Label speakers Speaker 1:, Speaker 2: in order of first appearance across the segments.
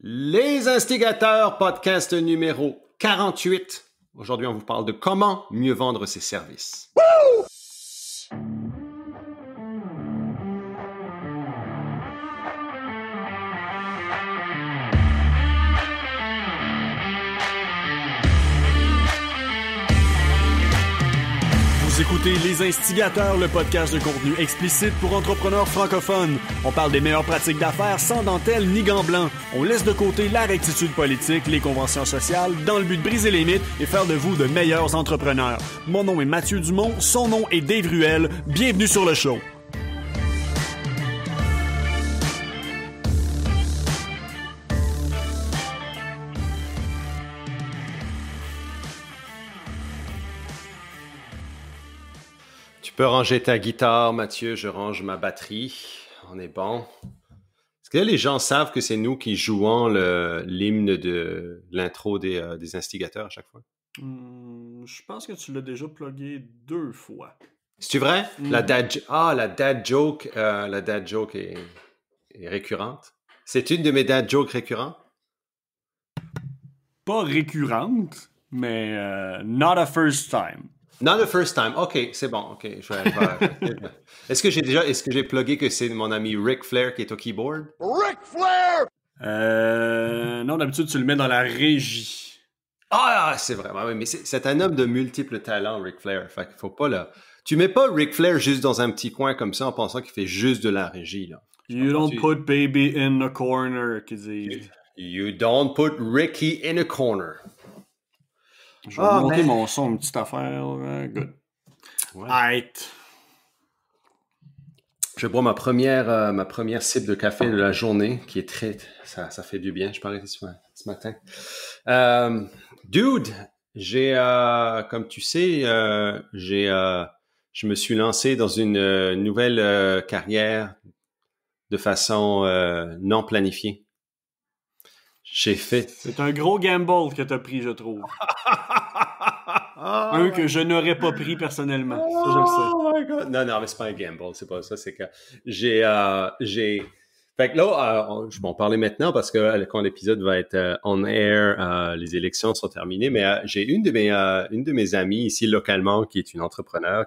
Speaker 1: Les Instigateurs, podcast numéro 48. Aujourd'hui, on vous parle de comment mieux vendre ses services. Woo!
Speaker 2: Vous écoutez Les Instigateurs, le podcast de contenu explicite pour entrepreneurs francophones. On parle des meilleures pratiques d'affaires sans dentelle ni gants blancs. On laisse de côté la rectitude politique, les conventions sociales, dans le but de briser les mythes et faire de vous de meilleurs entrepreneurs. Mon nom est Mathieu Dumont, son nom est Dave Ruel. Bienvenue sur le show.
Speaker 1: Tu peux ranger ta guitare, Mathieu, je range ma batterie. On est bon. Est-ce que les gens savent que c'est nous qui jouons l'hymne de l'intro des Instigateurs à chaque fois?
Speaker 2: Je pense que tu l'as déjà plugué 2 fois.
Speaker 1: C'est vrai? La dad joke est récurrente. C'est une de mes dad jokes récurrentes?
Speaker 2: Pas récurrente, mais not a first time.
Speaker 1: Not the first time. OK, c'est bon. OK, Est-ce que j'ai plugué que c'est mon ami Ric Flair qui est au keyboard?
Speaker 3: Ric Flair!
Speaker 2: Non, d'habitude, tu le mets dans la régie.
Speaker 1: Ah, c'est vrai. Ouais, mais c'est un homme de multiples talents, Ric Flair. Fait qu'il faut pas là. Tu mets pas Ric Flair juste dans un petit coin comme ça en pensant qu'il fait juste de la régie, là.
Speaker 2: You don't put baby in the corner, qu'ils disent.
Speaker 1: You don't put Ricky in a corner.
Speaker 2: Je vais monter mon son, une petite affaire. Good.
Speaker 1: Ouais.
Speaker 2: Right.
Speaker 1: Je bois ma première sip de café de la journée, qui est ça fait du bien. Je parlais ce matin. Dude, comme tu sais, je me suis lancé dans une nouvelle carrière de façon non planifiée.
Speaker 2: C'est un gros gamble que t'as pris, je trouve. Un que je n'aurais pas pris personnellement. Ça, je le sais.
Speaker 1: Oh my God. Non, mais c'est pas un gamble, c'est pas ça. C'est que j'ai. Fait que là, je vais en parler maintenant parce que quand l'épisode va être on air, les élections sont terminées. Mais j'ai une de mes amies ici localement qui est une entrepreneur.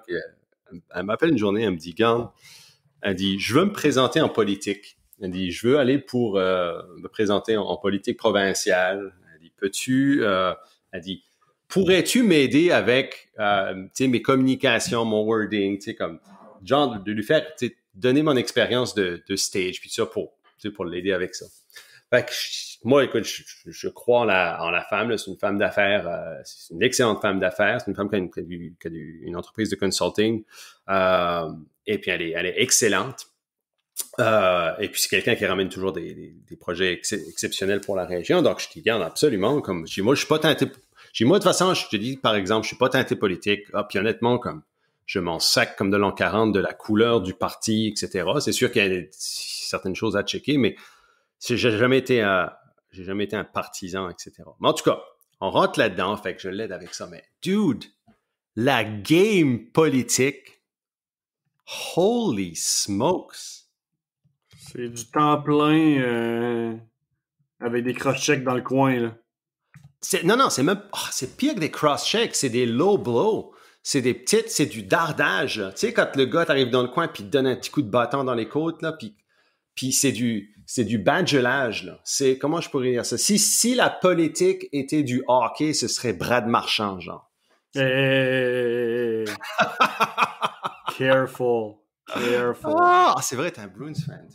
Speaker 1: Elle m'appelle une journée, elle me dit, Gant, elle dit, je veux me présenter en politique. Elle dit, je veux aller pour me présenter en politique provinciale. Elle dit, elle dit, pourrais-tu m'aider avec mes communications, mon wording, comme genre de lui faire donner mon expérience de stage, puis ça pour l'aider avec ça. Fait que moi, écoute, je crois en la femme, là, c'est une femme d'affaires, c'est une excellente femme d'affaires, c'est une femme qui a une entreprise de consulting, et puis elle est excellente. Et puis c'est quelqu'un qui ramène toujours des projets exceptionnels pour la région, donc je dis, garde absolument, comme moi, je suis pas tenté. Moi, de toute façon, je te dis, par exemple, je suis pas teinté politique. Puis honnêtement, comme je m'en sac comme de l'an 40 de la couleur du parti, etc. C'est sûr qu'il y a certaines choses à checker, mais j'ai jamais été un partisan, etc. Mais en tout cas, on rentre là-dedans, fait que je l'aide avec ça. Mais dude, la game politique, holy smokes!
Speaker 2: C'est du temps plein avec des cross-checks dans le coin, là.
Speaker 1: Non, c'est pire que des cross-checks, c'est des low blows. C'est c'est du dardage, là. Tu sais, quand le gars t'arrive dans le coin puis te donne un petit coup de bâton dans les côtes, là, puis c'est du badgelage, là. Comment je pourrais dire ça? Si la politique était du hockey, ce serait Brad Marchand, genre.
Speaker 2: Hey. Careful.
Speaker 1: Ah, c'est vrai, t'es un Bruins fan.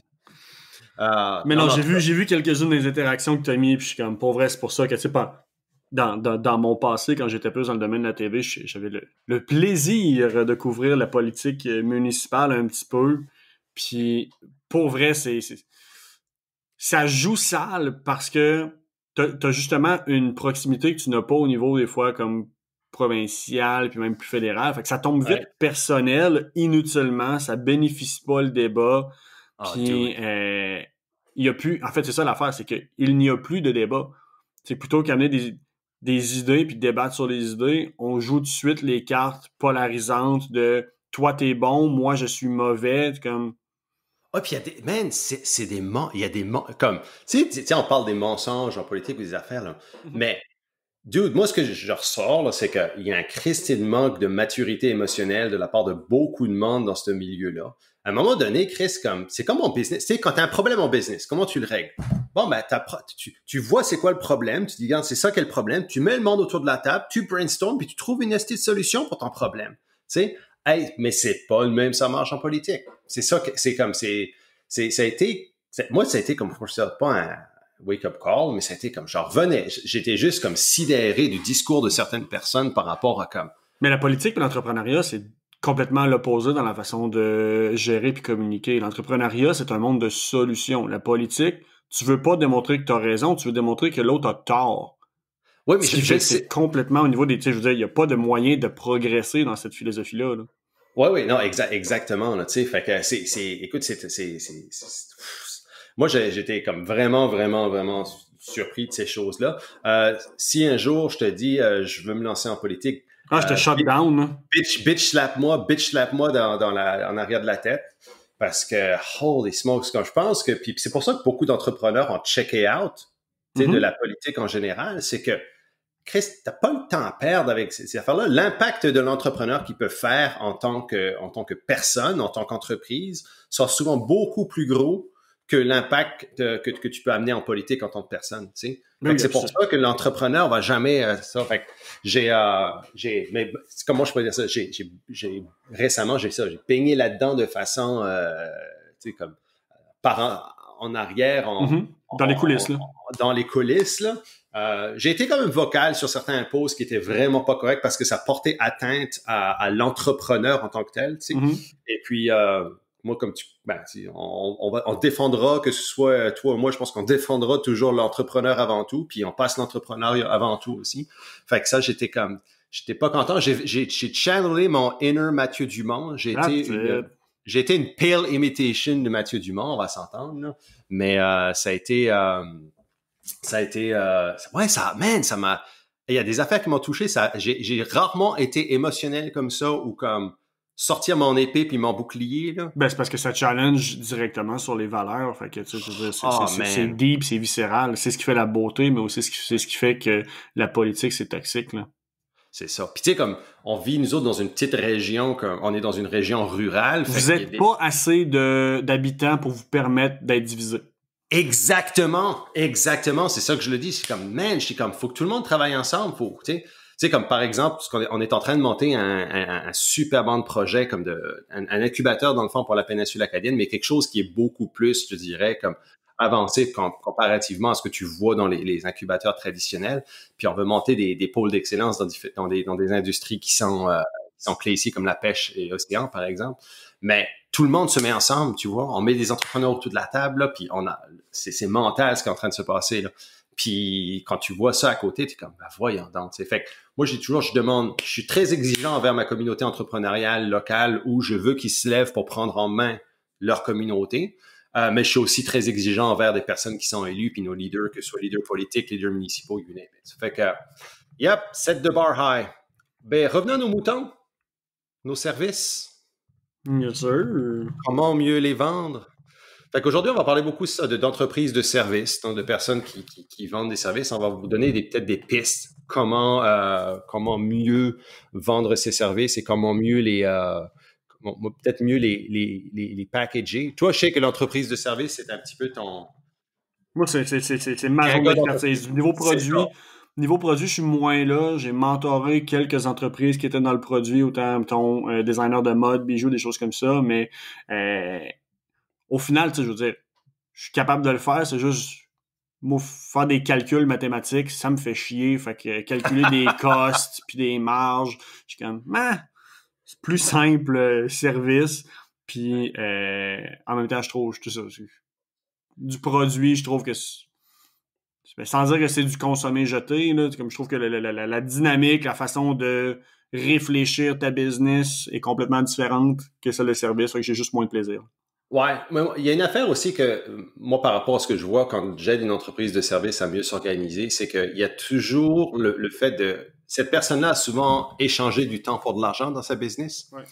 Speaker 2: Mais non, j'ai vu quelques-unes des interactions que tu as mis, puis je suis comme, pour vrai, c'est pour ça que, tu sais, pas dans mon passé, quand j'étais plus dans le domaine de la TV, j'avais le plaisir de couvrir la politique municipale un petit peu, puis pour vrai, ça joue sale parce que t'as justement une proximité que tu n'as pas au niveau, des fois, comme provincial, puis même plus fédéral, fait que ça tombe vite personnel, inutilement, ça bénéficie pas le débat. Puis, il y a plus... En fait, c'est ça l'affaire, c'est qu'il n'y a plus de débat. C'est plutôt qu'amener des idées puis débattre sur les idées, on joue tout de suite les cartes polarisantes de « toi, t'es bon, moi, je suis mauvais », comme...
Speaker 1: Ah, puis il y a des, man, c'est des il y a des, comme, tu sais, on parle des mensonges en politique ou des affaires, là. Mais, dude, moi, ce que je ressors, là, c'est qu'il y a un Christi de manque de maturité émotionnelle de la part de beaucoup de monde dans ce milieu-là. À un moment donné, Chris, c'est comme en business. Tu sais, quand tu as un problème en business, comment tu le règles? Bon, ben, tu vois c'est quoi le problème, tu dis, regarde, c'est ça quel problème, tu mets le monde autour de la table, tu brainstorm, puis tu trouves une astuce de solution pour ton problème. Tu sais, hey, mais c'est pas le même, ça marche en politique. C'est ça que, ça a été, moi, ça a été comme, pas un wake-up call, mais ça a été comme, j'en revenais, j'étais juste comme sidéré du discours de certaines personnes par rapport à comme.
Speaker 2: Mais la politique et l'entrepreneuriat, c'est complètement l'opposé dans la façon de gérer puis communiquer. L'entrepreneuriat, c'est un monde de solutions. La politique, tu veux pas démontrer que tu as raison, tu veux démontrer que l'autre a tort.
Speaker 1: Oui, mais
Speaker 2: c'est complètement au niveau des... Tu sais, je veux dire, il n'y a pas de moyen de progresser dans cette philosophie-là. Là.
Speaker 1: Oui, non, exactement, là, tu sais, fait que écoute, moi, j'étais comme vraiment surpris de ces choses-là. Si un jour, je te dis, je veux me lancer en politique,
Speaker 2: je te shut down, hein.
Speaker 1: Bitch slap moi en arrière de la tête. Parce que, holy smokes, quand je pense que, puis c'est pour ça que beaucoup d'entrepreneurs ont checké out, de la politique en général, c'est que, Chris, t'as pas le temps à perdre avec ces affaires-là. L'impact de l'entrepreneur qu'il peut faire en tant que personne, en tant qu'entreprise, sera souvent beaucoup plus gros que l'impact que tu peux amener en politique en tant que personne, tu sais. Oui, c'est pour ça que l'entrepreneur va jamais ça. Fait que mais comment je peux dire ça? Récemment, j'ai baigné là-dedans de façon, tu sais, comme en arrière,
Speaker 2: dans les coulisses, là.
Speaker 1: Dans les coulisses, là. J'ai été quand même vocal sur certains posts qui étaient vraiment pas corrects parce que ça portait atteinte à l'entrepreneur en tant que tel, tu sais. Et puis, moi, comme on défendra, que ce soit toi ou moi, je pense qu'on défendra toujours l'entrepreneur avant tout, puis on passe l'entrepreneuriat avant tout aussi. Fait que ça, j'étais pas content. J'ai channelé mon inner Mathieu Dumont. J'ai été une pale imitation de Mathieu Dumont, on va s'entendre, là. Mais ça a été ça m'a, il y a des affaires qui m'ont touché, j'ai rarement été émotionnel comme ça ou comme sortir mon épée puis mon bouclier, là.
Speaker 2: Ben, c'est parce que ça challenge directement sur les valeurs. Fait que, tu sais, c'est deep, c'est viscéral. C'est ce qui fait la beauté, mais aussi c'est ce qui fait que la politique, c'est toxique, là.
Speaker 1: C'est ça. Puis tu sais, comme on vit, nous autres, dans une petite région, on est dans une région rurale.
Speaker 2: Vous êtes pas assez d'habitants pour vous permettre d'être divisés.
Speaker 1: Exactement. C'est ça que je le dis. C'est comme, man, faut que tout le monde travaille ensemble. Tu sais, comme par exemple, on est en train de monter un super bon projet comme un incubateur dans le fond pour la péninsule acadienne, mais quelque chose qui est beaucoup plus, je dirais, comme avancé comparativement à ce que tu vois dans les incubateurs traditionnels. Puis on veut monter des pôles d'excellence dans des industries qui sont clés ici, comme la pêche et l'océan, par exemple. Mais tout le monde se met ensemble, tu vois. On met des entrepreneurs autour de la table, là, puis c'est mental ce qui est en train de se passer, là. Puis quand tu vois ça à côté, t'es comme, ben voyons donc, tu sais. Fait que moi, je suis très exigeant envers ma communauté entrepreneuriale locale où je veux qu'ils se lèvent pour prendre en main leur communauté. Mais je suis aussi très exigeant envers des personnes qui sont élues, puis nos leaders, que ce soit leaders politiques, leaders municipaux, you name it. Fait que, yep, set the bar high. Ben, revenons à nos moutons, nos services.
Speaker 2: Yes, sir.
Speaker 1: Comment mieux les vendre? Fait qu'aujourd'hui, on va parler beaucoup d'entreprises de services, donc de personnes qui vendent des services. On va vous donner peut-être des pistes. Comment mieux vendre ces services et comment mieux peut-être mieux les packager. Toi, je sais que l'entreprise de service, c'est un petit peu ton...
Speaker 2: Moi, c'est ma zone d'expertise. Niveau produit, je suis moins là. J'ai mentoré quelques entreprises qui étaient dans le produit, autant designer de mode, bijoux, des choses comme ça, mais au final, tu sais, je veux dire, je suis capable de le faire, c'est juste moi, faire des calculs mathématiques, ça me fait chier. Fait que calculer des costs puis des marges, je suis comme, c'est plus simple service. Puis en même temps, je trouve tout ça. Du produit, je trouve que sans dire que c'est du consommer jeté, là, comme je trouve que la dynamique, la façon de réfléchir ta business est complètement différente que celle de service. Fait que j'ai juste moins de plaisir.
Speaker 1: Ouais, mais il y a une affaire aussi que moi, par rapport à ce que je vois quand j'aide une entreprise de service à mieux s'organiser, c'est qu'il y a toujours le fait de... Cette personne-là a souvent échangé du temps pour de l'argent dans sa business.
Speaker 2: Ouais.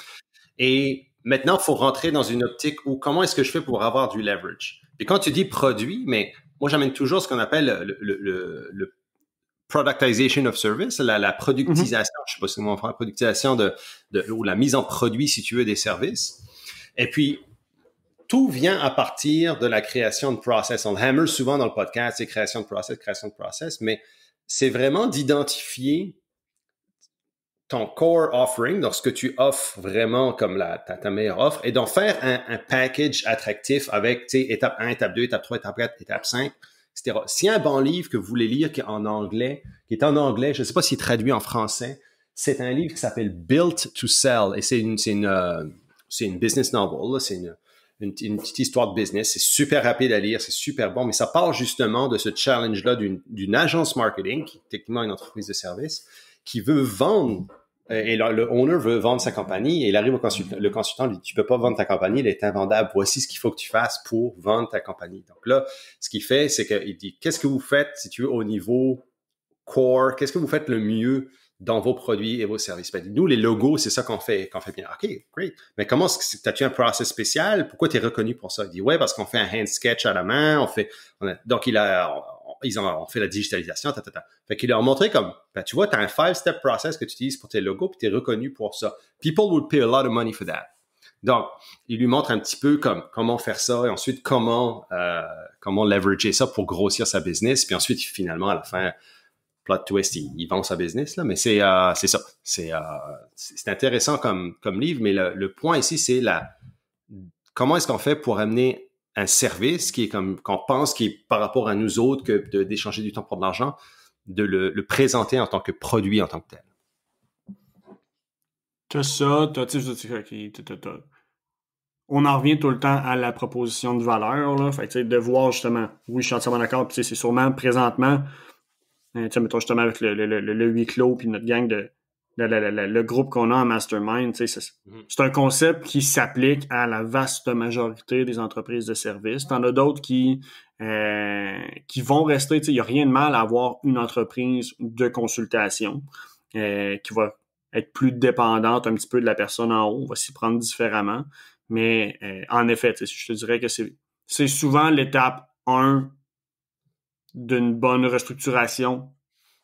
Speaker 1: Et maintenant, il faut rentrer dans une optique où comment est-ce que je fais pour avoir du leverage? Et quand tu dis produit, mais moi, j'amène toujours ce qu'on appelle le productization of service, la productisation, je sais pas si comment on fait, la productisation ou la mise en produit, si tu veux, des services. Et puis, tout vient à partir de la création de process. On hammer souvent dans le podcast, c'est création de process, mais c'est vraiment d'identifier ton core offering, donc ce que tu offres vraiment comme ta meilleure offre, et d'en faire un package attractif avec, tu sais, étape 1, étape 2, étape 3, étape 4, étape 5, etc. S'il y a un bon livre que vous voulez lire qui est en anglais, je ne sais pas s'il est traduit en français, c'est un livre qui s'appelle Built to Sell, et c'est une business novel, là, c'est une petite histoire de business, c'est super rapide à lire, c'est super bon, mais ça part justement de ce challenge-là d'une agence marketing, qui est techniquement une entreprise de service, qui veut vendre, et le owner veut vendre sa compagnie, et il arrive le consultant lui dit, tu peux pas vendre ta compagnie, elle est invendable, voici ce qu'il faut que tu fasses pour vendre ta compagnie. Donc là, ce qu'il fait, c'est qu'il dit, qu'est-ce que vous faites, si tu veux, au niveau core, qu'est-ce que vous faites le mieux dans vos produits et vos services? Ben, nous, les logos, c'est ça qu'on fait bien. OK, great. Mais comment as-tu un process spécial? Pourquoi tu es reconnu pour ça? Il dit, ouais, parce qu'on fait un hand sketch à la main, on fait la digitalisation, Fait qu'il leur a montré comme, ben, tu vois, tu as un 5-step process que tu utilises pour tes logos, puis tu es reconnu pour ça. People would pay a lot of money for that. Donc, il lui montre un petit peu comment faire ça, et ensuite comment leverager ça pour grossir sa business, puis ensuite, finalement, à la fin, plot twist, il vend sa business, là, mais c'est ça. C'est intéressant comme livre, mais le point ici, c'est comment est-ce qu'on fait pour amener un service qui est qu'on pense qui est par rapport à nous autres que d'échanger du temps pour de l'argent, de le présenter en tant que produit en tant que tel.
Speaker 2: On en revient tout le temps à la proposition de valeur, là. Fait que, de voir justement, oui, je suis entièrement d'accord, puis c'est sûrement présentement, mettons justement avec le huis clos puis notre gang le groupe qu'on a en mastermind, c'est un concept qui s'applique à la vaste majorité des entreprises de services. T'en as d'autres qui vont rester, il n'y a rien de mal à avoir une entreprise de consultation qui va être plus dépendante un petit peu de la personne en haut, on va s'y prendre différemment. Mais en effet, je te dirais que c'est souvent l'étape 1 d'une bonne restructuration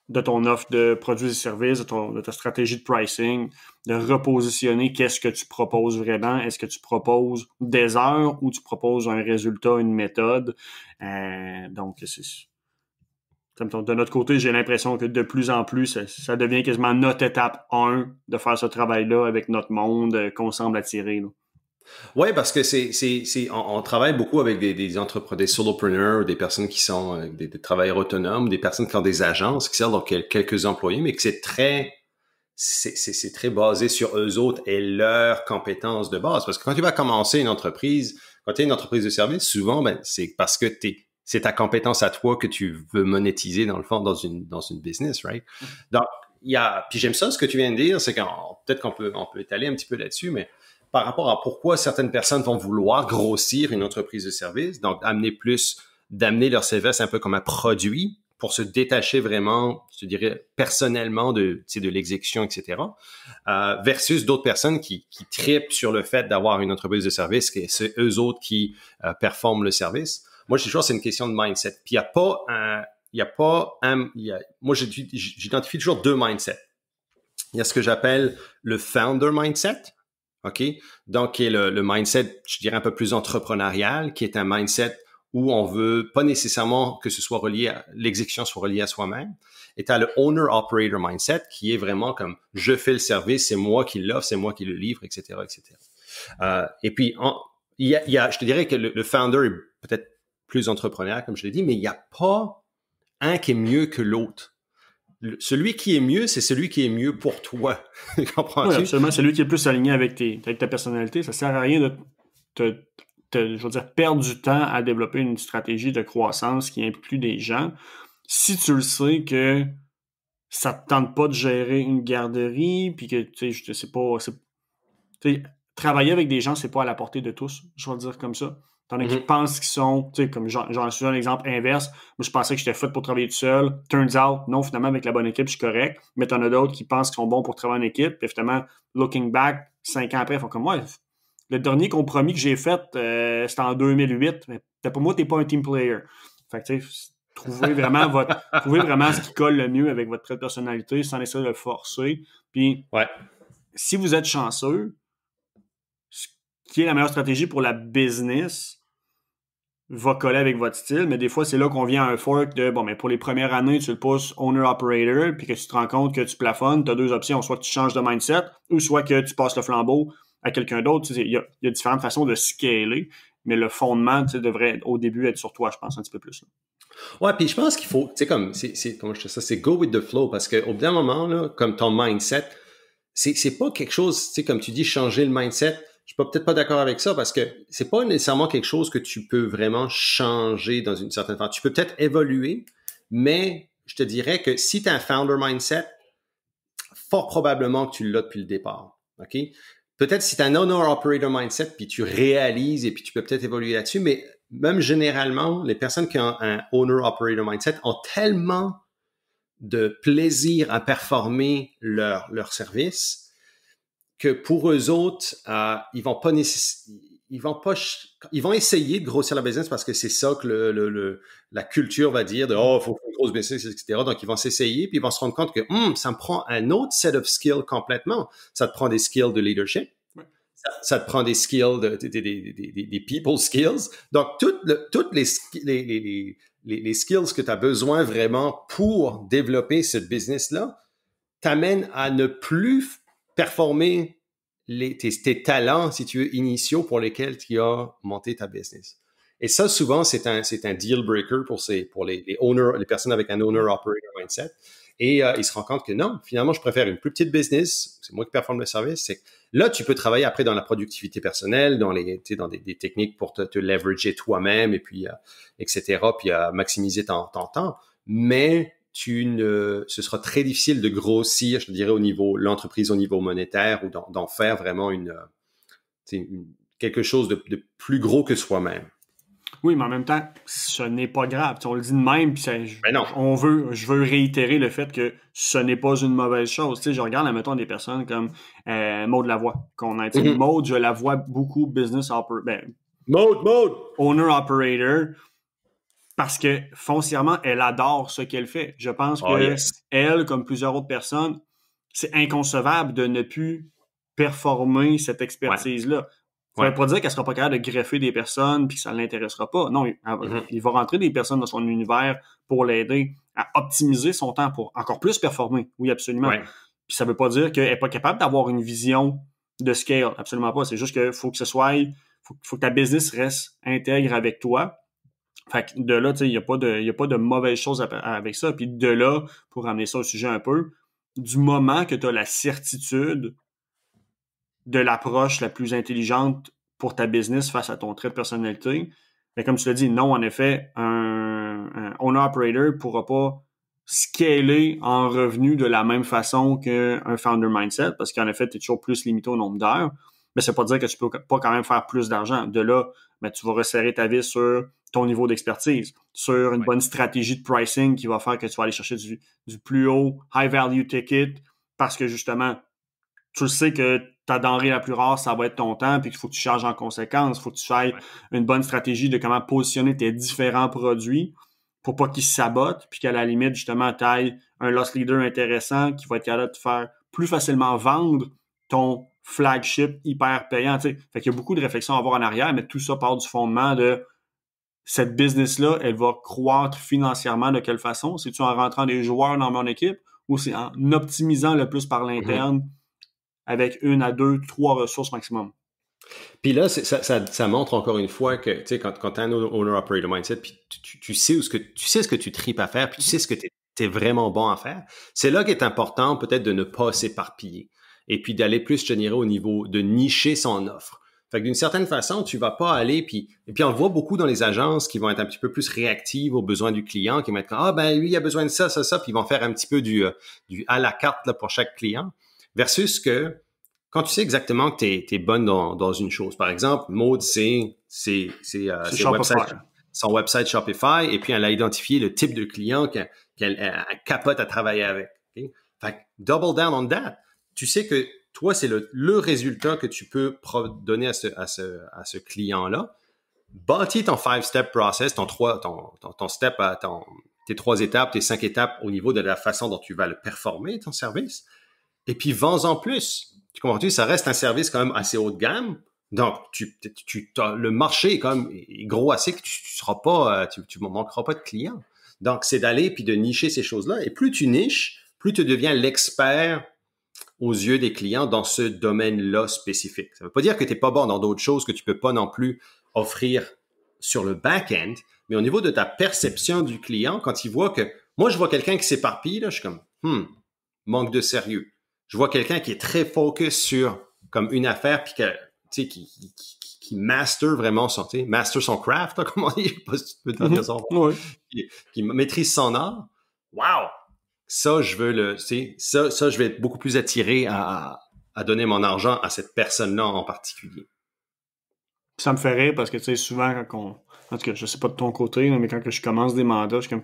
Speaker 2: de ton offre de produits et services, de ta stratégie de pricing, de repositionner qu'est-ce que tu proposes vraiment. Est-ce que tu proposes des heures ou tu proposes un résultat, une méthode? Donc, de notre côté, j'ai l'impression que de plus en plus, ça devient quasiment notre étape 1 de faire ce travail-là avec notre monde qu'on semble attirer. Là.
Speaker 1: Oui, parce que on travaille beaucoup avec des entrepreneurs, des solopreneurs, des personnes qui sont des travailleurs autonomes, des personnes qui ont des agences, qui servent donc quelques employés, mais que c'est très basé sur eux autres et leurs compétences de base. Parce que quand tu vas commencer une entreprise, quand tu es une entreprise de service, souvent, ben, c'est parce que c'est ta compétence à toi que tu veux monétiser dans le fond dans une business, right? Donc, puis j'aime ça, ce que tu viens de dire, c'est peut-être qu'on peut étaler un petit peu là-dessus, mais par rapport à pourquoi certaines personnes vont vouloir grossir une entreprise de service, donc d'amener leur service un peu comme un produit pour se détacher vraiment, je dirais, personnellement de l'exécution, etc., versus d'autres personnes qui trippent sur le fait d'avoir une entreprise de service, que c'est eux autres qui performent le service. Moi, je suis sûr que c'est une question de mindset. Puis moi, j'identifie toujours 2 mindsets. Il y a ce que j'appelle le founder mindset, OK? Donc, qui est le mindset, je dirais, un peu plus entrepreneurial, qui est un mindset où on veut pas nécessairement que ce soit l'exécution soit reliée à soi-même. Et tu as le owner-operator mindset, qui est vraiment comme, je fais le service, c'est moi qui l'offre, c'est moi qui le livre, etc., etc. Et puis, je te dirais que le founder est peut-être plus entrepreneurial, comme je l'ai dit, mais il n'y a pas un qui est mieux que l'autre. Celui qui est mieux, c'est celui qui est mieux pour toi. Comprends-tu?
Speaker 2: Oui, absolument. Celui qui est plus aligné avec ta personnalité. Ça sert à rien de perdre du temps à développer une stratégie de croissance qui implique des gens. Si tu le sais que ça te tente pas de gérer une garderie, puis que, je sais pas, travailler avec des gens, c'est pas à la portée de tous, je vais le dire comme ça. T'en as qui pensent qu'ils sont, comme j'en suis un exemple inverse. Moi, je pensais que j'étais fait pour travailler tout seul. Turns out, non, finalement, avec la bonne équipe, je suis correct. Mais t'en as d'autres qui pensent qu'ils sont bons pour travailler en équipe. Puis finalement, looking back, 5 ans après, ils font comme, ouais, le dernier compromis que j'ai fait, c'était en 2008. Mais pour moi, t'es pas un team player. Fait que, tu sais, trouvez vraiment ce qui colle le mieux avec votre trait de personnalité sans essayer de le forcer. Puis, si vous êtes chanceux, ce qui est la meilleure stratégie pour la business va coller avec votre style, mais des fois, c'est là qu'on vient à un fork de, bon, mais pour les premières années, tu le pousses owner-operator, puis que tu te rends compte que tu plafonnes, tu as deux options, soit que tu changes de mindset, ou soit que tu passes le flambeau à quelqu'un d'autre. Tu sais, il y a différentes façons de scaler, mais le fondement, tu sais, devrait, au début, être sur toi, je pense, un petit peu plus. Là.
Speaker 1: Ouais, puis je pense qu'il faut, tu sais, comme, comment je dis ça, c'est go with the flow, parce qu'au bout d'un moment, là, comme ton mindset, c'est pas quelque chose, tu sais, comme tu dis, changer le mindset. Je suis peut-être pas d'accord avec ça parce que c'est pas nécessairement quelque chose que tu peux vraiment changer dans une certaine façon. Tu peux peut-être évoluer, mais je te dirais que si tu as un founder mindset, fort probablement que tu l'as depuis le départ. OK? Peut-être si tu as un owner-operator mindset, puis tu réalises et puis tu peux peut-être évoluer là-dessus, mais même généralement, les personnes qui ont un owner-operator mindset ont tellement de plaisir à performer leur service que pour eux autres, ils vont essayer de grossir la business parce que c'est ça que la culture va dire de oh, faut une grosse business, etc. Donc ils vont s'essayer puis ils vont se rendre compte que ça me prend un autre set of skills complètement. Ça te prend des skills de leadership, ça te prend des skills des people skills. Donc toutes les skills que tu as besoin vraiment pour développer cette business là t'amènent à ne plus performer tes talents, si tu veux, initiaux pour lesquels tu as monté ta business. Et ça, souvent, c'est un deal breaker pour les owners, les personnes avec un owner-operator mindset. Et ils se rendent compte que non, finalement, je préfère une plus petite business. C'est moi qui performe le service. C'est là, tu peux travailler après dans la productivité personnelle, dans des techniques pour te leverager toi-même et puis, etc. Puis maximiser ton temps. Mais ce sera très difficile de grossir, je dirais, l'entreprise au niveau monétaire ou d'en faire vraiment quelque chose de plus gros que soi-même.
Speaker 2: Oui, mais en même temps, ce n'est pas grave. On le dit de même, puis
Speaker 1: non.
Speaker 2: Je veux réitérer le fait que ce n'est pas une mauvaise chose. Je regarde, admettons, des personnes comme Maud Lavoie, qu'on a été. Maud, je la vois beaucoup business owner operator. Parce que foncièrement, elle adore ce qu'elle fait. Je pense que elle, comme plusieurs autres personnes, c'est inconcevable de ne plus performer cette expertise-là. Ça ne veut pas dire qu'elle ne sera pas capable de greffer des personnes puis que ça ne l'intéressera pas. Non, il va rentrer des personnes dans son univers pour l'aider à optimiser son temps pour encore plus performer. Oui, absolument. Puis ça ne veut pas dire qu'elle n'est pas capable d'avoir une vision de scale. Absolument pas. C'est juste qu'il faut que ce soit... faut que ta business reste intègre avec toi. Fait que de là, tu sais, il n'y a pas de mauvaises choses avec ça. Puis de là, pour ramener ça au sujet un peu, du moment que tu as la certitude de l'approche la plus intelligente pour ta business face à ton trait de personnalité, mais comme tu l'as dit, non, en effet, un owner-operator ne pourra pas scaler en revenu de la même façon qu'un founder mindset, parce qu'en effet, tu es toujours plus limité au nombre d'heures. Mais ça ne veut pas dire que tu peux pas quand même faire plus d'argent. De là, ben, tu vas resserrer ta vis sur ton niveau d'expertise, sur une bonne stratégie de pricing qui va faire que tu vas aller chercher du plus haut high value ticket parce que justement, tu sais que ta denrée la plus rare, ça va être ton temps puis qu'il faut que tu charges en conséquence. Il faut que tu fasses une bonne stratégie de comment positionner tes différents produits pour pas qu'ils se sabotent puis qu'à la limite, justement, tu ailles un loss leader intéressant qui va être capable de te faire plus facilement vendre ton flagship hyper payant. T'sais. Fait qu'il y a beaucoup de réflexions à avoir en arrière, mais tout ça part du fondement de cette business-là, elle va croître financièrement de quelle façon? C'est-tu en rentrant des joueurs dans mon équipe ou c'est en optimisant le plus par l'interne avec 1 à 2, 3 ressources maximum?
Speaker 1: Puis là, ça montre encore une fois que, tu sais, quand tu as un owner-operator mindset, puis tu sais ce que tu tripes à faire, puis tu sais ce que tu es vraiment bon à faire, c'est là qu'il est important peut-être de ne pas s'éparpiller et puis d'aller plus, je dirais, au niveau de nicher son offre. Fait que d'une certaine façon, tu vas pas aller, et puis on le voit beaucoup dans les agences qui vont être un petit peu plus réactives aux besoins du client, qui vont être comme, ah ben lui, il a besoin de ça, puis ils vont faire un petit peu du à la carte là, pour chaque client, versus que quand tu sais exactement que t'es bonne dans une chose. Par exemple, Maud, c'est son website Shopify, et puis elle a identifié le type de client qu'elle capote à travailler avec. Okay? Fait que double down on that. Tu sais que toi, c'est le résultat que tu peux donner à ce client-là. Bâtis ton 5-step process, ton step, tes 3 étapes, tes 5 étapes au niveau de la façon dont tu vas le performer, ton service. Et puis, vends-en plus. Tu comprends-tu? Ça reste un service quand même assez haut de gamme. Donc, le marché est quand même gros assez que tu seras pas, tu manqueras pas de clients. Donc, c'est d'aller puis de nicher ces choses-là. Et plus tu niches, plus tu deviens l'expert aux yeux des clients dans ce domaine-là spécifique. Ça veut pas dire que tu n'es pas bon dans d'autres choses que tu peux pas non plus offrir sur le back-end, mais au niveau de ta perception du client, quand il voit que, moi, je vois quelqu'un qui s'éparpille, là, je suis comme, manque de sérieux. Je vois quelqu'un qui est très focus sur, comme une affaire, puis que, tu sais, qui master vraiment master son craft, là, comme on dit, je sais pas si tu peux te dire ça. Qui maîtrise son art. Wow! Ça, je veux ça, je vais être beaucoup plus attiré à donner mon argent à cette personne-là en particulier.
Speaker 2: Ça me fait rire parce que, tu sais, souvent, en tout cas, je sais pas de ton côté, mais quand je commence des mandats, je suis comme,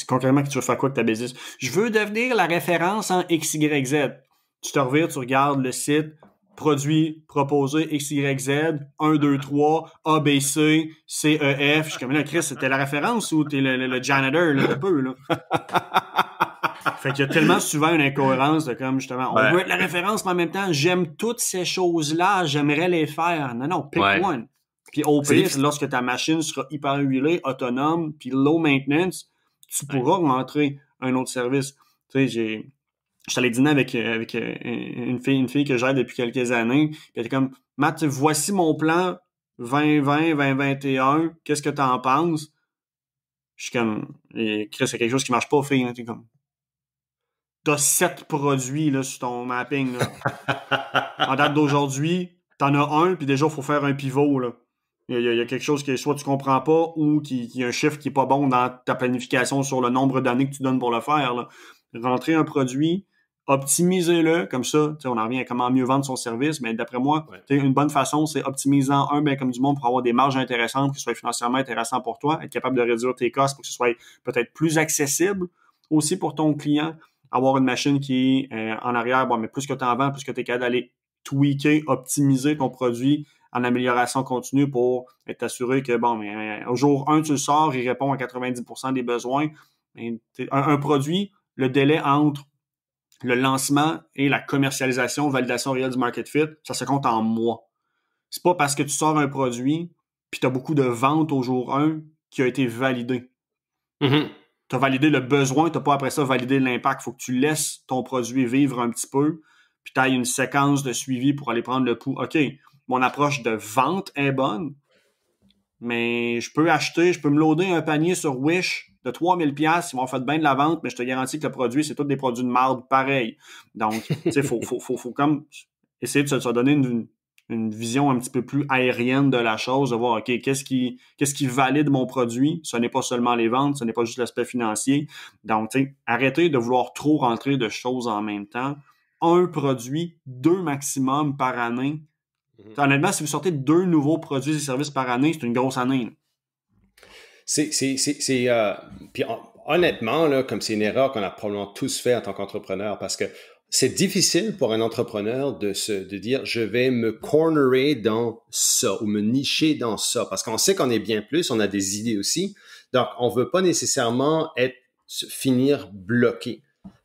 Speaker 2: concrètement, que tu veux faire quoi avec ta business? Je veux devenir la référence en XYZ. Tu te revires, tu regardes le site, produit proposé XYZ, 1, 2, 3, A, B, C, C, E, F. Je suis comme, là, Chris, c'était la référence ou t'es le janitor, là, un peu, là? Fait qu'il y a tellement souvent une incohérence de comme, justement, on veut être la référence, mais en même temps, j'aime toutes ces choses-là, j'aimerais les faire. Non, pick one. Puis au pire, lorsque ta machine sera hyper huilée, autonome, puis low maintenance, tu pourras rentrer un autre service. Tu sais, je suis allé dîner avec une fille que j'aide depuis quelques années, puis elle était comme, Matt, voici mon plan 2020, 2021, qu'est-ce que t'en penses? Je suis comme, Chris, c'est quelque chose qui marche pas, fille. T'es comme, t'as 7 produits là, sur ton mapping. Là. En date d'aujourd'hui, t'en as un, puis déjà, il faut faire un pivot. Là. Il y a quelque chose que soit tu comprends pas ou qui y a un chiffre qui est pas bon dans ta planification sur le nombre d'années que tu donnes pour le faire. Là. Rentrer un produit, optimisez-le, comme ça, on en revient à comment mieux vendre son service, mais d'après moi, une bonne façon, c'est optimiser-en un bien comme du monde pour avoir des marges intéressantes, que ce soit financièrement intéressant pour toi, être capable de réduire tes costs pour que ce soit peut-être plus accessible aussi pour ton client, avoir une machine qui est en arrière, mais plus que tu en vends, plus que tu es capable d'aller tweaker, optimiser ton produit en amélioration continue pour être assuré que, au jour 1, tu le sors, il répond à 90% des besoins. Un produit, le délai entre le lancement et la commercialisation, validation réelle du market fit, ça se compte en mois. C'est pas parce que tu sors un produit puis tu as beaucoup de ventes au jour 1 qui a été validé.
Speaker 1: Mm-hmm.
Speaker 2: Tu as validé le besoin, tu n'as pas après ça validé l'impact. Il faut que tu laisses ton produit vivre un petit peu, puis tu as une séquence de suivi pour aller prendre le pouls. OK, mon approche de vente est bonne, mais je peux me loader un panier sur Wish de 3000$, ils m'ont fait bien de la vente, mais je te garantis que le produit, c'est tous des produits de marde pareil. Donc, tu sais, faut comme essayer de se donner une vision un petit peu plus aérienne de la chose, de voir, OK, qu'est-ce qui valide mon produit? Ce n'est pas seulement les ventes, ce n'est pas juste l'aspect financier. Donc, tu sais, arrêtez de vouloir trop rentrer de choses en même temps. Un produit, 2 maximum par année. Honnêtement, si vous sortez 2 nouveaux produits et services par année, c'est une grosse année.
Speaker 1: Puis honnêtement, là, comme c'est une erreur qu'on a probablement tous fait en tant qu'entrepreneur, parce que c'est difficile pour un entrepreneur de dire je vais me cornerer dans ça ou me nicher dans ça, parce qu'on sait qu'on est bien plus, on a des idées aussi, donc on veut pas nécessairement finir bloqué.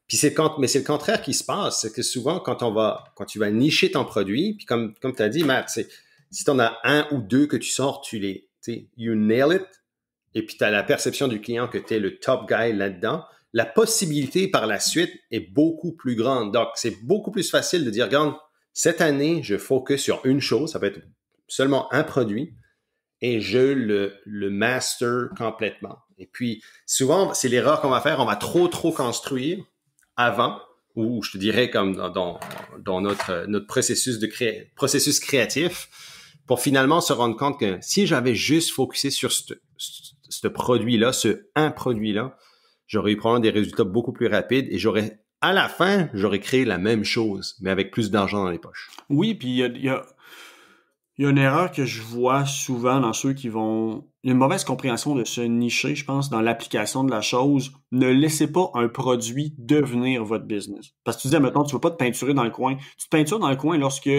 Speaker 1: Puis mais c'est le contraire qui se passe, c'est que souvent quand tu vas nicher ton produit, puis comme tu as dit, Matt, si tu en as 1 ou 2 que tu sors, you nail it, et puis tu as la perception du client que tu es le top guy là-dedans, la possibilité par la suite est beaucoup plus grande. Donc, c'est beaucoup plus facile de dire, regarde, cette année, je focus sur une chose, ça peut être seulement un produit, et je le master complètement. Et puis, souvent, c'est l'erreur qu'on va faire, on va trop construire avant, ou je te dirais comme dans notre processus créatif, pour finalement se rendre compte que si j'avais juste focusé sur ce produit-là, un produit-là, j'aurais eu probablement des résultats beaucoup plus rapides et à la fin, j'aurais créé la même chose, mais avec plus d'argent dans les poches.
Speaker 2: Oui, puis il y Il y a une erreur que je vois souvent dans ceux qui vont... Il y a une mauvaise compréhension de se nicher, je pense, dans l'application de la chose. Ne laissez pas un produit devenir votre business. Parce que tu dis, admettons, tu ne veux pas te peinturer dans le coin. Tu te peintures dans le coin lorsque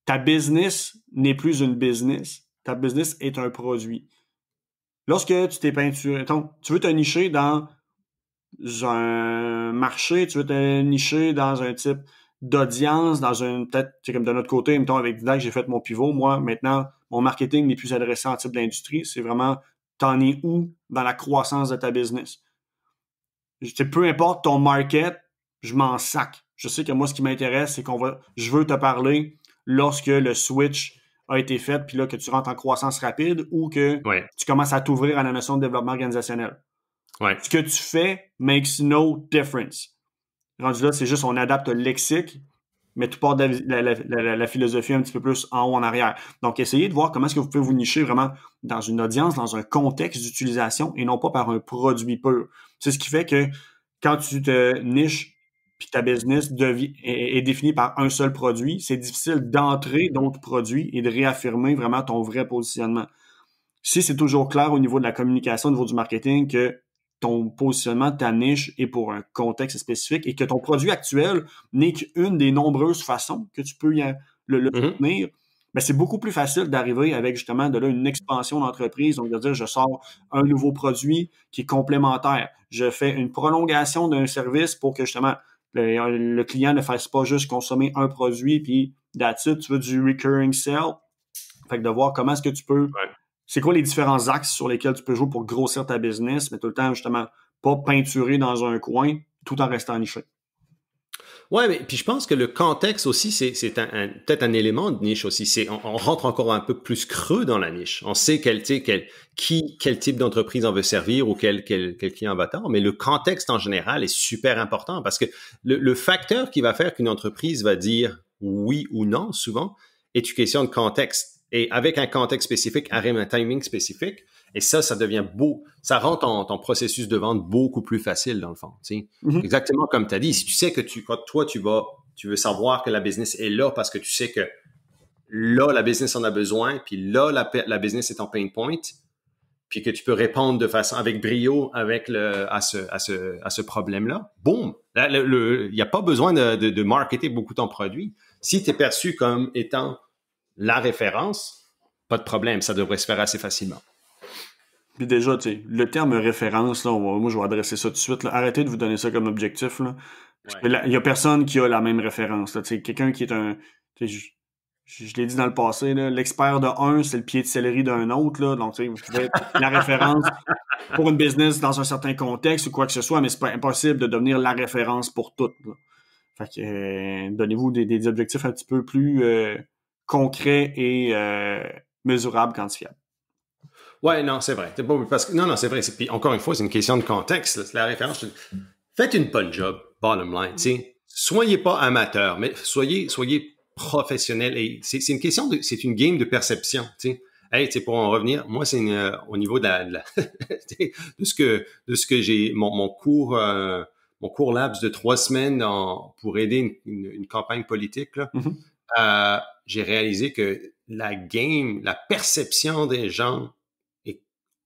Speaker 2: ta business n'est plus une business. Ta business est un produit. Lorsque tu t'es peinturé... Tu veux te nicher dans un marché, tu veux te nicher dans un type d'audience, peut-être, c'est comme de notre côté, mettons, avec Didac, j'ai fait mon pivot. Moi, maintenant, mon marketing n'est plus adressé en type d'industrie. C'est vraiment, t'en es où dans la croissance de ta business? Peu importe ton market, je m'en sac. Je sais que moi, ce qui m'intéresse, c'est je veux te parler lorsque le switch a été fait, puis là, que tu rentres en croissance rapide ou que tu commences à t'ouvrir à la notion de développement organisationnel.
Speaker 1: Ouais.
Speaker 2: Ce que tu fais makes no difference. Rendu là, c'est juste on adapte le lexique, mais tu pars de la philosophie un petit peu plus en haut, en arrière. Donc, essayez de voir comment est-ce que vous pouvez vous nicher vraiment dans une audience, dans un contexte d'utilisation et non pas par un produit pur. C'est ce qui fait que quand tu te niches puis ta business est définie par un seul produit, c'est difficile d'entrer d'autres produits et de réaffirmer vraiment ton vrai positionnement. Si c'est toujours clair au niveau de la communication, au niveau du marketing, que ton positionnement, ta niche est pour un contexte spécifique et que ton produit actuel n'est qu'une des nombreuses façons que tu peux le soutenir, ben c'est beaucoup plus facile d'arriver avec justement de là une expansion d'entreprise. Donc, de dire, je sors un nouveau produit qui est complémentaire. Je fais une prolongation d'un service pour que justement le client ne fasse pas juste consommer un produit puis that's it, tu veux du recurring sale. Fait que de voir comment est-ce que tu peux...
Speaker 1: Ouais.
Speaker 2: C'est quoi les différents axes sur lesquels tu peux jouer pour grossir ta business, mais tout le temps, justement, pas peinturer dans un coin tout en restant niché.
Speaker 1: Ouais, mais puis je pense que le contexte aussi, c'est peut-être un élément de niche aussi. On rentre encore un peu plus creux dans la niche. On sait quel type d'entreprise on veut servir ou quel client va attendre, mais le contexte en général est super important parce que le facteur qui va faire qu'une entreprise va dire oui ou non, souvent, est une question de contexte. Et avec un contexte spécifique, un timing spécifique, et ça devient ça rend ton processus de vente beaucoup plus facile dans le fond. Tu sais.
Speaker 2: Mm-hmm.
Speaker 1: Exactement comme tu as dit, si tu sais que quand toi tu veux savoir que la business est là parce que tu sais que là la business en a besoin, puis là la business est en pain point, puis que tu peux répondre de façon avec brio à ce problème-là. Boum, il n'y a pas besoin de marketer beaucoup ton produit. Si tu es perçu comme étant la référence, pas de problème, ça devrait se faire assez facilement.
Speaker 2: Puis déjà, tu sais, le terme référence, là, moi, je vais adresser ça tout de suite. Là. Arrêtez de vous donner ça comme objectif. Là. Il y a personne qui a la même référence. Là. Quelqu'un qui est un... Je l'ai dit dans le passé, là, l'expert de un, c'est le pied de céleri d'un autre. Là. Donc, vous pouvez être la référence pour une business dans un certain contexte ou quoi que ce soit, mais c'est pas impossible de devenir la référence pour tout. Là. Fait que donnez-vous des objectifs un petit peu plus concrets et mesurables, quantifiables.
Speaker 1: Ouais, non, c'est vrai. Parce que, non, c'est vrai. Puis encore une fois, c'est une question de contexte. Là. La référence, faites une bonne job, bottom line. T'sais. Soyez pas amateur, mais soyez professionnel. Et c'est une question c'est une game de perception. T'sais. Hey, pour en revenir, moi, c'est au niveau de de ce que j'ai, mon cours laps de 3 semaines pour aider une campagne politique, là.
Speaker 2: Mm-hmm.
Speaker 1: J'ai réalisé que la perception des gens est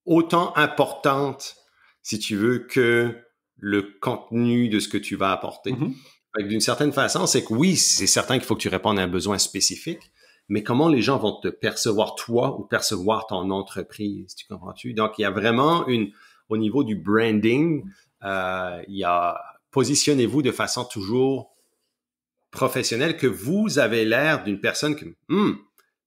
Speaker 1: autant importante, si tu veux, que le contenu de ce que tu vas apporter. Mm-hmm. D'une certaine façon, c'est que oui, c'est certain qu'il faut que tu répondes à un besoin spécifique, mais comment les gens vont te percevoir toi ou percevoir ton entreprise, tu comprends-tu? Donc, il y a vraiment au niveau du branding, positionnez-vous de façon toujours professionnelle, que vous avez l'air d'une personne que,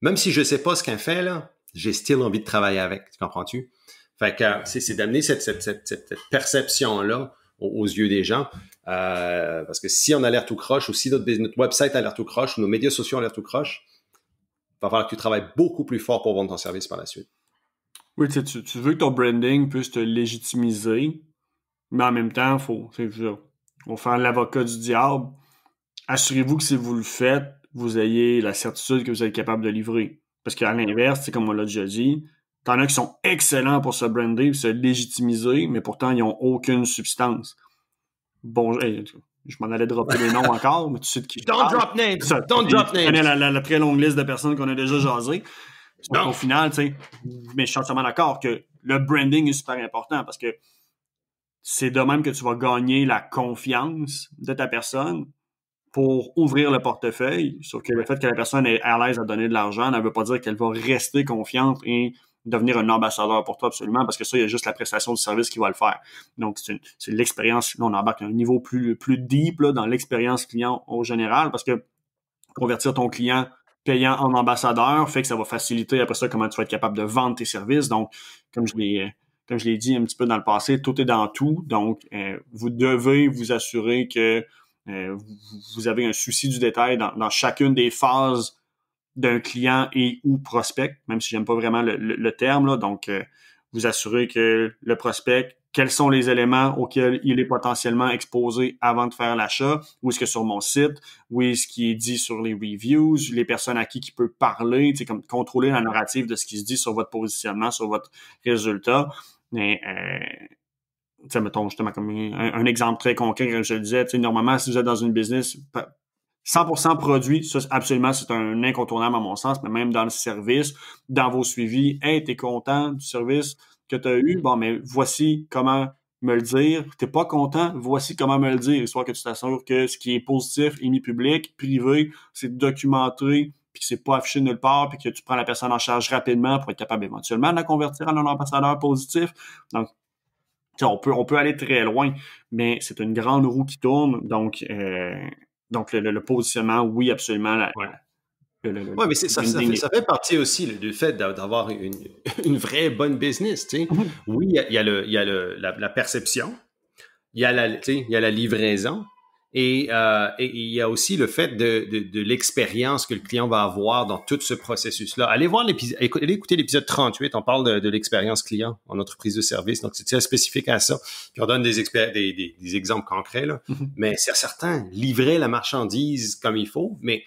Speaker 1: même si je sais pas ce qu'elle fait, là, j'ai still envie de travailler avec, tu comprends-tu? Fait que c'est d'amener cette perception-là aux yeux des gens, parce que si on a l'air tout croche, ou si notre website a l'air tout croche, ou nos médias sociaux ont l'air tout croche, il va falloir que tu travailles beaucoup plus fort pour vendre ton service par la suite.
Speaker 2: Oui, tu veux que ton branding puisse te légitimiser, mais en même temps, on va faire l'avocat du diable. Assurez-vous que si vous le faites, vous ayez la certitude que vous êtes capable de livrer. Parce qu'à l'inverse, c'est comme on l'a déjà dit, t'en as qui sont excellents pour se brander, se légitimiser, mais pourtant, ils n'ont aucune substance. Bon, je m'en allais dropper les noms encore, mais tu sais de qui je
Speaker 1: Don't
Speaker 2: parle.
Speaker 1: drop names!
Speaker 2: Ça,
Speaker 1: Don't drop
Speaker 2: tu connais
Speaker 1: names!
Speaker 2: la très longue liste de personnes qu'on a déjà jasées. Au final, tu sais, mais je suis entièrement d'accord que le branding est super important parce que c'est de même que tu vas gagner la confiance de ta personne pour ouvrir le portefeuille. Sauf que le fait que la personne est à l'aise à donner de l'argent ne veut pas dire qu'elle va rester confiante et devenir un ambassadeur pour toi absolument, parce que ça, il y a juste la prestation du service qui va le faire. Donc, c'est l'expérience. Là, on embarque à un niveau plus deep là, dans l'expérience client au général, parce que convertir ton client payant en ambassadeur fait que ça va faciliter après ça comment tu vas être capable de vendre tes services. Donc, comme je l'ai dit un petit peu dans le passé, tout est dans tout. Donc, vous devez vous assurer que vous avez un souci du détail dans chacune des phases d'un client et ou prospect, même si j'aime pas vraiment le terme. Là. Donc, vous assurez que le prospect, quels sont les éléments auxquels il est potentiellement exposé avant de faire l'achat, où est-ce que sur mon site, où est-ce qui est dit sur les reviews, les personnes à qui peut parler, tu sais, comme contrôler la narrative de ce qui se dit sur votre positionnement, sur votre résultat. Mais, tu sais, mettons justement comme un exemple très concret, comme je le disais, tu sais, normalement, si vous êtes dans une business 100% produit, ça, absolument, c'est un incontournable à mon sens, mais même dans le service, dans vos suivis, hey, t'es content du service que tu as eu, bon, mais voici comment me le dire. T'es pas content, voici comment me le dire, histoire que tu t'assures que ce qui est positif est mis public, privé, c'est documenté, puis que c'est pas affiché nulle part, puis que tu prends la personne en charge rapidement pour être capable éventuellement de la convertir en un ambassadeur positif. Donc, on peut aller très loin, mais c'est une grande roue qui tourne, donc le positionnement, oui, absolument.
Speaker 1: Oui, mais ça fait partie aussi du fait d'avoir une vraie bonne business. Tu sais.
Speaker 2: Mm-hmm.
Speaker 1: Oui, il y a la perception, il y a la livraison, et il y a aussi le fait de l'expérience que le client va avoir dans tout ce processus-là. Allez voir allez écouter l'épisode 38, on parle de l'expérience client en entreprise de service, donc c'est très spécifique à ça. Puis on donne des exemples concrets, là. Mm-hmm. Mais c'est certain, livrer la marchandise comme il faut, mais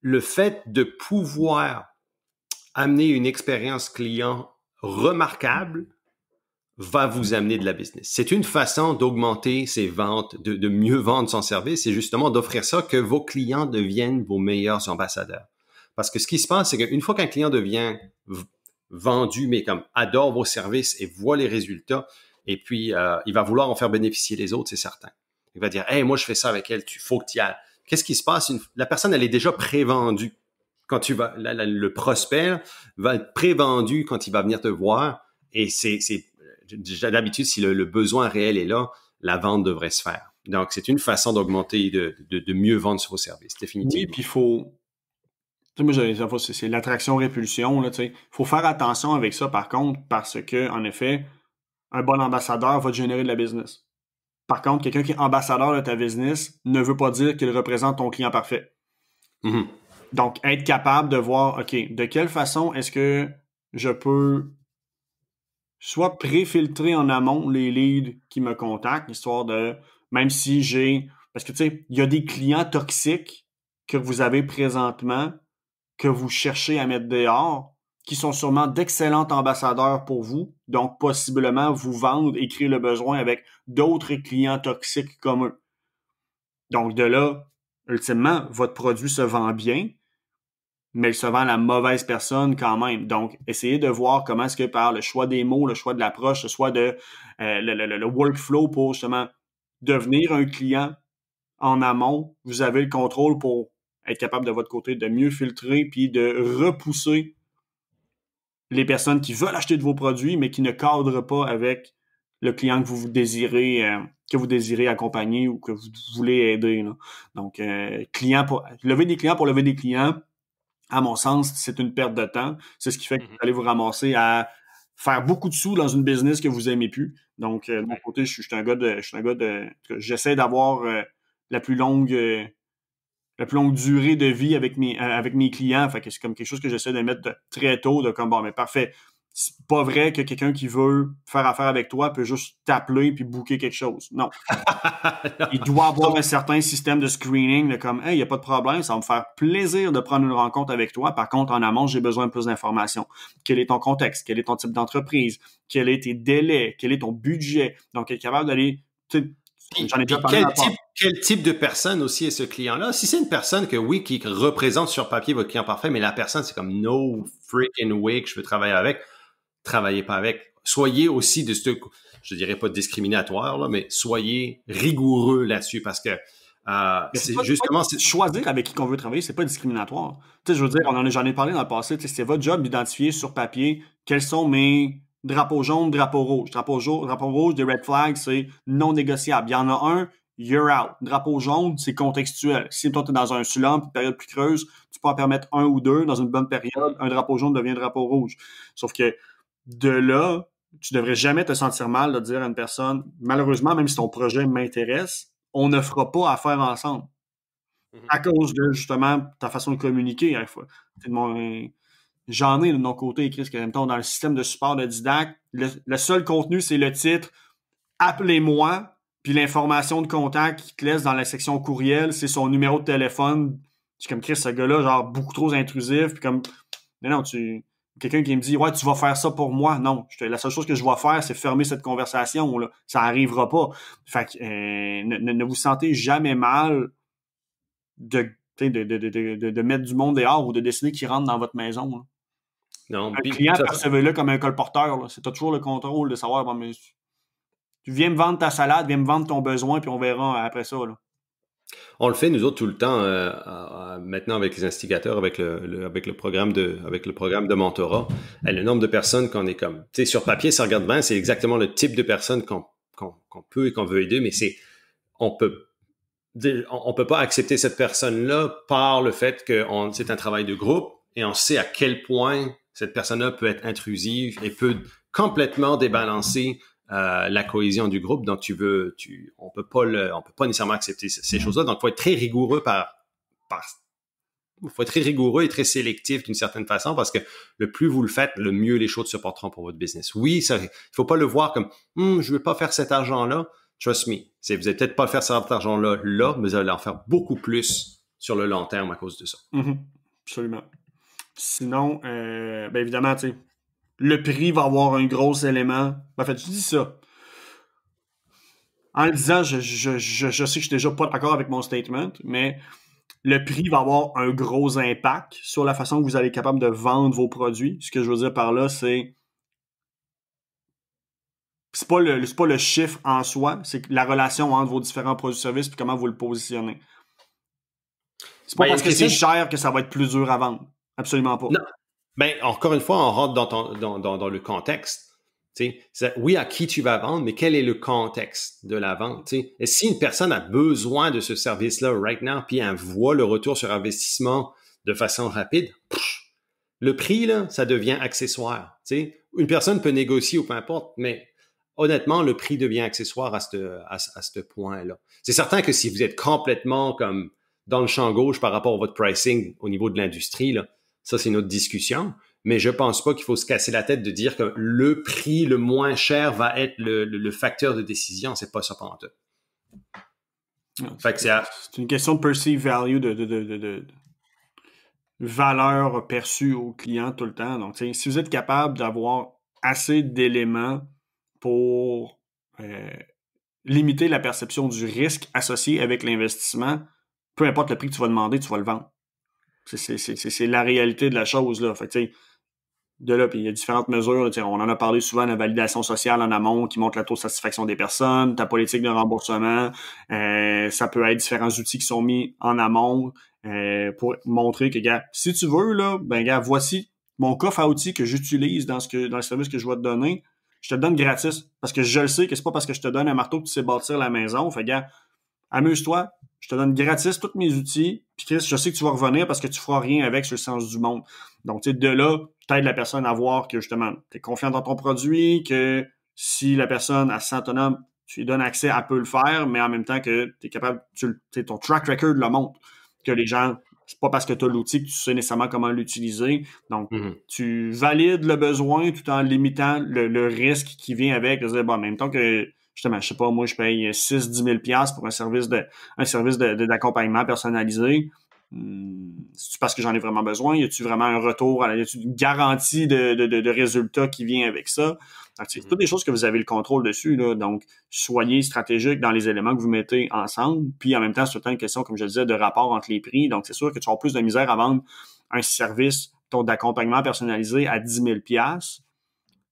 Speaker 1: le fait de pouvoir amener une expérience client remarquable va vous amener de la business. C'est une façon d'augmenter ses ventes, de mieux vendre son service et justement d'offrir ça que vos clients deviennent vos meilleurs ambassadeurs. Parce que ce qui se passe, c'est qu'une fois qu'un client devient vendu, mais comme adore vos services et voit les résultats, et puis il va vouloir en faire bénéficier les autres, c'est certain. Il va dire « Hey, moi je fais ça avec elle, faut que tu y ailles. » Qu'est-ce qui se passe? La personne, elle est déjà prévendue. Quand tu vas, le prospect va être prévendu quand il va venir te voir. Et d'habitude, si le besoin réel est là, la vente devrait se faire. Donc, c'est une façon d'augmenter, de mieux vendre sur vos services, définitivement.
Speaker 2: Oui, puis il faut... Tu sais, moi, c'est l'attraction-répulsion, là, tu sais. Il faut faire attention avec ça, par contre, parce que, en effet, un bon ambassadeur va te générer de la business. Par contre, quelqu'un qui est ambassadeur de ta business ne veut pas dire qu'il représente ton client parfait.
Speaker 1: Mm-hmm.
Speaker 2: Donc, être capable de voir, OK, de quelle façon est-ce que je peux soit préfiltrer en amont les leads qui me contactent, histoire de, même si j'ai... Parce que, tu sais, il y a des clients toxiques que vous avez présentement, que vous cherchez à mettre dehors, qui sont sûrement d'excellents ambassadeurs pour vous, donc possiblement vous vendre et créer le besoin avec d'autres clients toxiques comme eux. Donc de là, ultimement, votre produit se vend bien, mais il se vend à la mauvaise personne quand même. Donc, essayez de voir comment est-ce que par le choix des mots, le choix de l'approche, le choix de le workflow pour justement devenir un client en amont, vous avez le contrôle pour être capable de votre côté de mieux filtrer puis de repousser les personnes qui veulent acheter de vos produits, mais qui ne cadrent pas avec le client que vous désirez accompagner ou que vous voulez aider. Là. Donc, lever des clients pour lever des clients, à mon sens, c'est une perte de temps. C'est ce qui fait que vous allez vous ramasser à faire beaucoup de sous dans une business que vous aimez plus. Donc, de mon côté, je suis un gars de j'essaie d'avoir la plus longue durée de vie avec mes clients. Fait que c'est comme quelque chose que j'essaie de mettre très tôt, de comme, bon, mais parfait. C'est pas vrai que quelqu'un qui veut faire affaire avec toi peut juste t'appeler puis booker quelque chose. Non. Il doit avoir un certain système de screening, de comme, hey, il n'y a pas de problème, ça va me faire plaisir de prendre une rencontre avec toi. Par contre, en amont, j'ai besoin de plus d'informations. Quel est ton contexte? Quel est ton type d'entreprise? Quels sont tes délais? Quel est ton budget? Donc, être capable d'aller, J'en ai déjà parlé.
Speaker 1: Quel type de personne aussi est ce client-là? Si c'est une personne que oui, qui représente sur papier votre client parfait, mais la personne, c'est comme no freaking way que je veux travailler avec, travaillez pas avec. Soyez aussi je dirais pas discriminatoire, là, mais soyez rigoureux là-dessus parce que c'est justement
Speaker 2: choisir avec qui qu'on veut travailler, c'est pas discriminatoire. Tu sais, je veux dire, j'en ai parlé dans le passé, c'est votre job d'identifier sur papier quels sont mes drapeaux jaunes, drapeaux rouges. Drapeau rouge, des red flags, c'est non négociable. Il y en a un, you're out. Drapeau jaune, c'est contextuel. Si toi, tu es dans un slump, une période plus creuse, tu peux en permettre un ou deux. Dans une bonne période, un drapeau jaune devient drapeau rouge. Sauf que de là, tu devrais jamais te sentir mal de dire à une personne, malheureusement, même si ton projet m'intéresse, on ne fera pas affaire ensemble. À cause de, justement, ta façon de communiquer. J'en ai de mon côté, Chris, que dans le système de support de Didac, le seul contenu, c'est le titre « Appelez-moi », puis l'information de contact qu'il te laisse dans la section courriel, c'est son numéro de téléphone. Je suis comme, Chris, ce gars-là, genre, beaucoup trop intrusif, puis comme, non, quelqu'un qui me dit « Ouais, tu vas faire ça pour moi. » Non, la seule chose que je vais faire, c'est fermer cette conversation, là. Ça arrivera pas. Fait que ne vous sentez jamais mal de mettre du monde dehors ou de décider qu'il rentre dans votre maison, là.
Speaker 1: Non,
Speaker 2: un client, percevez-le comme un colporteur, là. C'est toujours le contrôle de savoir, bon, mais tu viens me vendre ta salade, viens me vendre ton besoin, puis on verra après ça, là.
Speaker 1: On le fait, nous autres, tout le temps, maintenant avec les instigateurs, avec le programme de mentorat. Le nombre de personnes qu'on est comme, tu sais, sur papier, ça regarde bien, c'est exactement le type de personnes qu'on peut et qu'on veut aider, mais on peut pas accepter cette personne-là par le fait que c'est un travail de groupe et on sait à quel point cette personne-là peut être intrusive et peut complètement débalancer la cohésion du groupe. Donc, on peut pas nécessairement accepter ces choses-là. Donc, faut être très rigoureux faut être très rigoureux et très sélectif d'une certaine façon parce que le plus vous le faites, le mieux les choses se porteront pour votre business. Oui, il faut pas le voir comme, je veux pas faire cet argent-là. Trust me. Vous allez peut-être pas faire cet argent-là, mais vous allez en faire beaucoup plus sur le long terme à cause de ça.
Speaker 2: Mm-hmm. Absolument. Sinon, ben évidemment, tu sais, le prix va avoir un gros élément. En fait, je dis ça. En le disant, je sais que je suis déjà pas d'accord avec mon statement, mais le prix va avoir un gros impact sur la façon que vous allez être capable de vendre vos produits. Ce que je veux dire par là, c'est pas le chiffre en soi, c'est la relation entre vos différents produits-services et comment vous le positionnez. C'est pas parce que c'est cher que ça va être plus dur à vendre. Absolument pas.
Speaker 1: Non. Ben, encore une fois, on rentre dans le contexte. Oui, à qui tu vas vendre, mais quel est le contexte de la vente? T'sais? Et si une personne a besoin de ce service-là right now, puis elle voit le retour sur investissement de façon rapide, le prix, là, ça devient accessoire. T'sais? Une personne peut négocier ou peu importe, mais honnêtement, le prix devient accessoire à ce point-là. C'est certain que si vous êtes complètement comme dans le champ gauche par rapport à votre pricing au niveau de l'industrie, là, ça, c'est une autre discussion. Mais je pense pas qu'il faut se casser la tête de dire que le prix le moins cher va être le facteur de décision. C'est pas ça pendant tout.
Speaker 2: C'est une question de perceived value, de valeur perçue au client tout le temps. Donc, si vous êtes capable d'avoir assez d'éléments pour limiter la perception du risque associé avec l'investissement, peu importe le prix que tu vas demander, tu vas le vendre. C'est la réalité de la chose, là. Fait que, de là, puis il y a différentes mesures. Là, on en a parlé souvent, la validation sociale en amont qui montre la taux de satisfaction des personnes, ta politique de remboursement. Ça peut être différents outils qui sont mis en amont pour montrer que, gars, si tu veux, là, ben, gars, voici mon coffre à outils que j'utilise dans le service que je vais te donner. Je te le donne gratis. Parce que je le sais que c'est pas parce que je te donne un marteau que tu sais bâtir la maison. Fait, gars, amuse-toi. Je te donne gratis tous mes outils. Puis Chris, je sais que tu vas revenir parce que tu feras rien avec sur le sens du monde. Donc, tu sais, de là, t'aides la personne à voir que, justement, t'es confiant dans ton produit, que si la personne, elle se sent autonome, tu lui donnes accès, elle peut le faire, mais en même temps que t'es capable, ton track record le montre. Que les gens, c'est pas parce que t'as l'outil que tu sais nécessairement comment l'utiliser. Donc, tu valides le besoin tout en limitant le risque qui vient avec. Bon, en même temps que, justement, je sais pas, moi, je paye 6-10 000 $ pour un service d'accompagnement personnalisé. C'est-tu parce que j'en ai vraiment besoin? Y a-tu vraiment un retour? Y a-tu une garantie de résultat qui vient avec ça? Donc, c'est toutes des choses que vous avez le contrôle dessus, là. Donc, soyez stratégique dans les éléments que vous mettez ensemble. Puis, en même temps, c'est tout le temps une question, comme je le disais, de rapport entre les prix. Donc, c'est sûr que tu auras plus de misère à vendre un service d'accompagnement personnalisé à 10 000 $,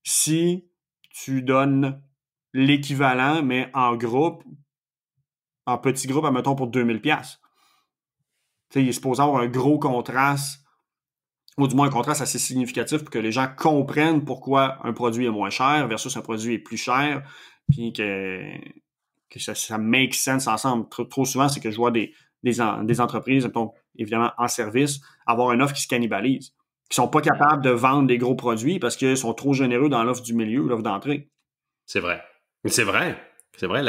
Speaker 2: si tu donnes l'équivalent, mais en groupe, en petit groupe, admettons, pour 2 000 $. Tu sais, il est supposé avoir un gros contraste, ou du moins un contraste assez significatif pour que les gens comprennent pourquoi un produit est moins cher versus un produit est plus cher, puis que ça make sense ensemble. Trop souvent, c'est que je vois des entreprises, évidemment en service, avoir une offre qui se cannibalise, qui sont pas capables de vendre des gros produits parce qu'ils sont trop généreux dans l'offre du milieu, l'offre d'entrée.
Speaker 1: C'est vrai. C'est vrai. C'est vrai.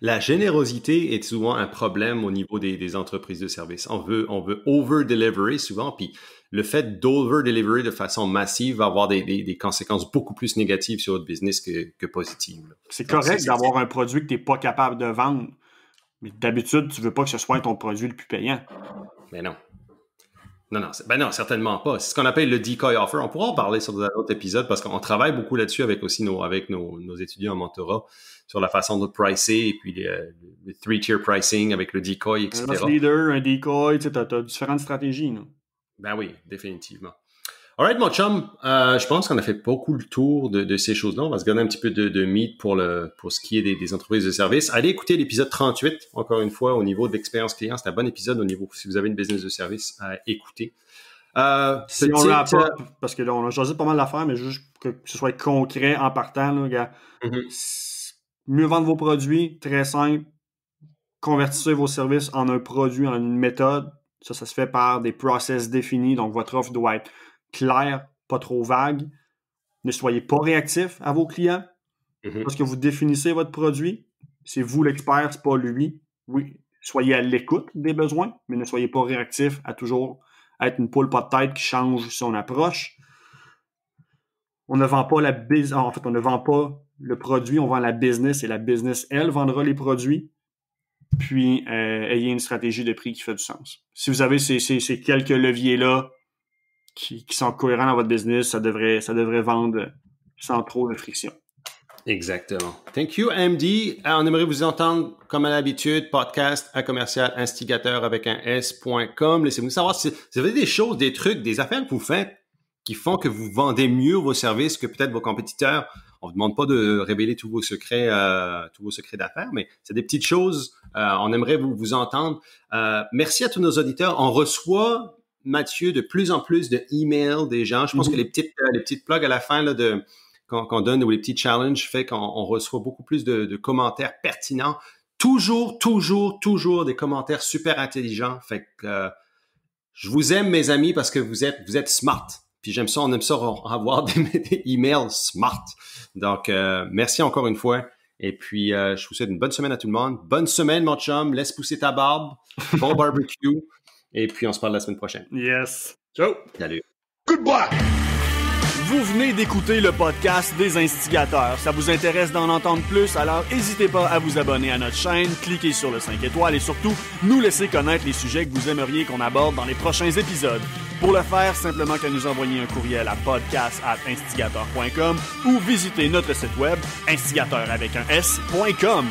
Speaker 1: La générosité est souvent un problème au niveau des entreprises de service. On veut over-delivery souvent, puis le fait d'over-delivery de façon massive va avoir des conséquences beaucoup plus négatives sur votre business que positives.
Speaker 2: C'est correct d'avoir un produit que tu n'es pas capable de vendre, mais d'habitude, tu veux pas que ce soit ton produit le plus payant.
Speaker 1: Mais non. Non, certainement pas. C'est ce qu'on appelle le decoy offer. On pourra en parler sur d'autres épisodes parce qu'on travaille beaucoup là-dessus avec nos étudiants en mentorat sur la façon de pricer et puis le three-tier pricing avec le decoy, etc.
Speaker 2: Un loss leader, un decoy, tu as différentes stratégies. Non?
Speaker 1: Ben oui, définitivement. All right, mon chum, je pense qu'on a fait beaucoup le tour de ces choses-là. On va se garder un petit peu de meat pour ce qui est des entreprises de service. Allez écouter l'épisode 38, encore une fois, au niveau de l'expérience client. C'est un bon épisode au niveau, si vous avez une business de service, à écouter.
Speaker 2: Si on l'a pas, parce que là, on a choisi pas mal d'affaires, mais juste que ce soit concret en partant, là, gars. Mieux vendre vos produits, très simple. Convertissez vos services en un produit, en une méthode. Ça se fait par des process définis. Donc, votre offre doit être clair, pas trop vague. Ne soyez pas réactif à vos clients. Parce que vous définissez votre produit. C'est vous l'expert, c'est pas lui. Oui, soyez à l'écoute des besoins, mais ne soyez pas réactif à toujours être une poule pas de tête qui change son approche. On ne vend pas on ne vend pas le produit, on vend la business et la business, elle, vendra les produits. Puis, ayez une stratégie de prix qui fait du sens. Si vous avez ces quelques leviers-là, qui sont cohérents dans votre business, ça devrait vendre sans trop de friction.
Speaker 1: Exactement. Thank you, MD. On aimerait vous entendre, comme à l'habitude, podcast @instigateur avec un s.com. Laissez-nous savoir si vous avez des choses, des trucs, des affaires que vous faites qui font que vous vendez mieux vos services que peut-être vos compétiteurs. On ne vous demande pas de révéler tous vos secrets d'affaires, mais c'est des petites choses. On aimerait vous entendre. Merci à tous nos auditeurs. On reçoit, Mathieu, de plus en plus de emails des gens. Je pense que les petites plugs à la fin là, qu'on donne ou les petits challenges fait qu'on reçoit beaucoup plus de commentaires pertinents. Toujours des commentaires super intelligents. Fait que je vous aime, mes amis, parce que vous êtes smart. Puis on aime ça avoir des emails smart. Donc, merci encore une fois. Et puis, je vous souhaite une bonne semaine à tout le monde. Bonne semaine, mon chum. Laisse pousser ta barbe. Bon barbecue. Et puis, on se parle la semaine prochaine.
Speaker 2: Yes. Ciao.
Speaker 1: Salut.
Speaker 2: Goodbye. Vous venez d'écouter le podcast des Instigateurs. Ça vous intéresse d'en entendre plus? Alors, n'hésitez pas à vous abonner à notre chaîne, cliquez sur le 5 étoiles et surtout, nous laisser connaître les sujets que vous aimeriez qu'on aborde dans les prochains épisodes. Pour le faire, simplement qu'à nous envoyer un courriel à podcast@instigateur.com ou visiter notre site web instigateur avec un s.com.